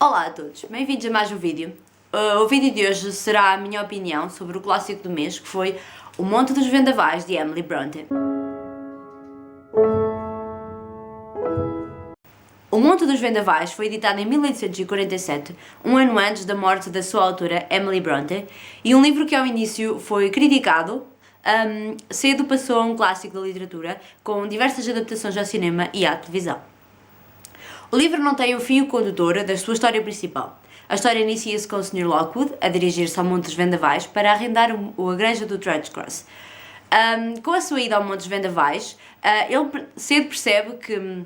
Olá a todos, bem-vindos a mais um vídeo. O vídeo de hoje será a minha opinião sobre o clássico do mês, que foi O Monte dos Vendavais, de Emily Brontë. O Monte dos Vendavais foi editado em 1847, um ano antes da morte da sua autora Emily Brontë, e um livro que ao início foi criticado, cedo passou a um clássico da literatura, com diversas adaptações ao cinema e à televisão. O livro não tem o fio condutor da sua história principal. A história inicia-se com o Sr. Lockwood a dirigir-se ao Monte dos Vendavais para arrendar a igreja do Thrushcross. Com a sua ida ao Monte dos Vendavais, ele cedo percebe que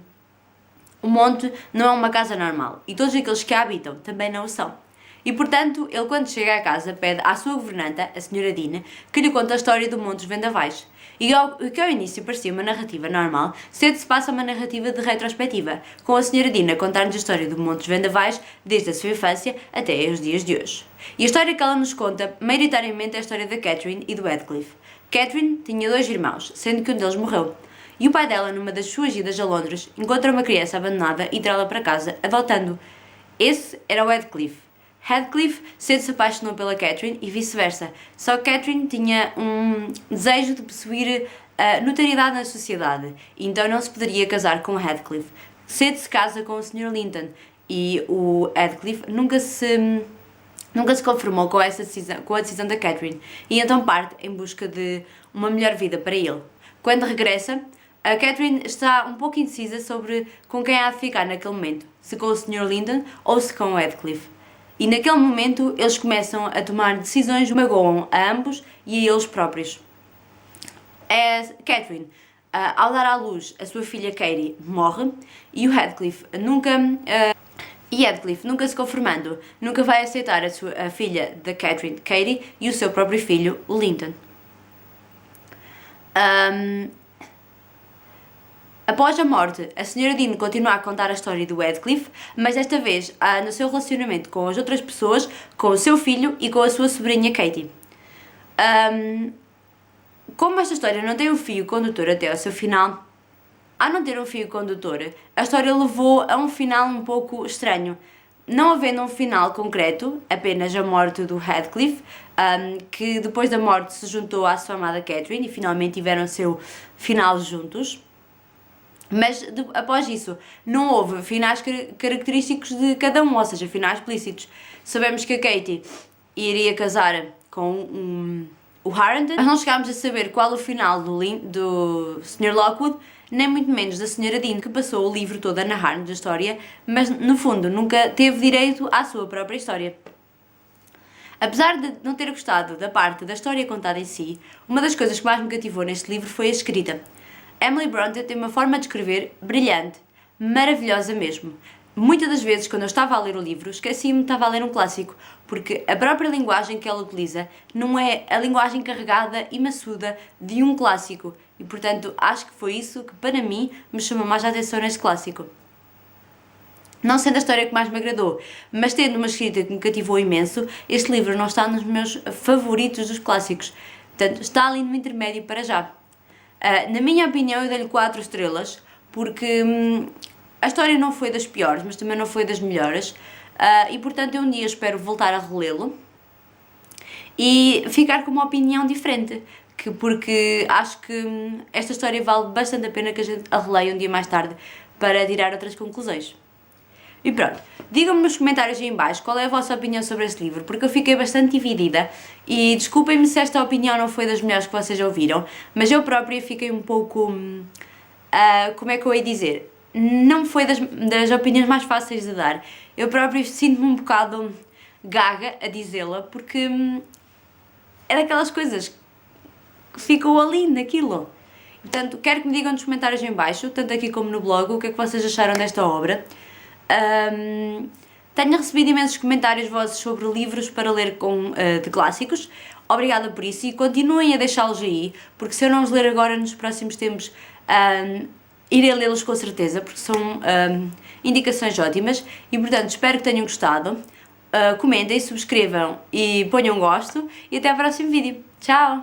o monte não é uma casa normal e todos aqueles que a habitam também não o são. E, portanto, ele quando chega à casa pede à sua governanta, a Sra. Dean, que lhe conte a história do Monte dos Vendavais. E o que ao início parecia uma narrativa normal, cedo se passa uma narrativa de retrospectiva, com a Sra. Dean a contar-nos a história do Monte dos Vendavais desde a sua infância até aos dias de hoje. E a história que ela nos conta, maioritariamente, é a história da Catherine e do Heathcliff. Catherine tinha 2 irmãos, sendo que um deles morreu. E o pai dela, numa das suas idas a Londres, encontra uma criança abandonada e traz-la para casa, adotando. Esse era o Heathcliff. Heathcliff cedo se apaixonou pela Catherine e vice-versa, só que Catherine tinha um desejo de possuir notoriedade na sociedade, e então não se poderia casar com Heathcliff. Cedo se casa com o Sr. Linton e o Heathcliff nunca se conformou com a decisão da Catherine, e então parte em busca de uma melhor vida para ele. Quando regressa, a Catherine está um pouco indecisa sobre com quem há de ficar naquele momento, se com o Sr. Linton ou se com o Heathcliff. E naquele momento eles começam a tomar decisões que magoam a ambos e a eles próprios. Catherine, ao dar à luz a sua filha Katie, morre, e o Heathcliff nunca se conformando, nunca vai aceitar a filha da Catherine, Katie, e o seu próprio filho, o Linton. Após a morte, a Sra. Dean continua a contar a história do Heathcliff, mas desta vez no seu relacionamento com as outras pessoas, com o seu filho e com a sua sobrinha Katie. Como esta história não tem um fio condutor até ao seu final, ao não ter um fio condutor, a história levou a um final um pouco estranho. Não havendo um final concreto, apenas a morte do Heathcliff, que depois da morte se juntou à sua amada Catherine e finalmente tiveram o seu final juntos. Mas após isso, não houve finais característicos de cada um, ou seja, finais explícitos. Sabemos que a Katie iria casar com o Harrington, mas não chegámos a saber qual o final do Sr. Lockwood, nem muito menos da Sra. Dean, que passou o livro todo a narrar-nos a história, mas no fundo nunca teve direito à sua própria história. Apesar de não ter gostado da parte da história contada em si, uma das coisas que mais me cativou neste livro foi a escrita. Emily Brontë tem uma forma de escrever brilhante, maravilhosa mesmo. Muitas das vezes, quando eu estava a ler o livro, esqueci-me que estava a ler um clássico, porque a própria linguagem que ela utiliza não é a linguagem carregada e maçuda de um clássico, e portanto acho que foi isso que para mim me chamou mais a atenção neste clássico. Não sendo a história que mais me agradou, mas tendo uma escrita que me cativou imenso, este livro não está nos meus favoritos dos clássicos, portanto está ali no intermédio para já. Na minha opinião, eu dei-lhe 4 estrelas, porque a história não foi das piores, mas também não foi das melhores, e portanto eu um dia espero voltar a relê-lo e ficar com uma opinião diferente, porque acho que esta história vale bastante a pena que a gente a releia um dia mais tarde para tirar outras conclusões. E pronto, digam-me nos comentários aí em baixo qual é a vossa opinião sobre este livro, porque eu fiquei bastante dividida e desculpem-me se esta opinião não foi das melhores que vocês ouviram, mas eu própria fiquei um pouco, como é que eu ia dizer, não foi das opiniões mais fáceis de dar. Eu própria sinto-me um bocado gaga a dizê-la, porque é daquelas coisas que ficou ali naquilo. Portanto, quero que me digam nos comentários em baixo, tanto aqui como no blog, o que é que vocês acharam desta obra. Tenho recebido imensos comentários vossos sobre livros para ler de clássicos. Obrigada por isso e continuem a deixá-los aí, porque se eu não os ler agora nos próximos tempos, irei lê-los com certeza, porque são indicações ótimas e portanto espero que tenham gostado. Comentem, subscrevam e ponham gosto e até ao próximo vídeo. Tchau!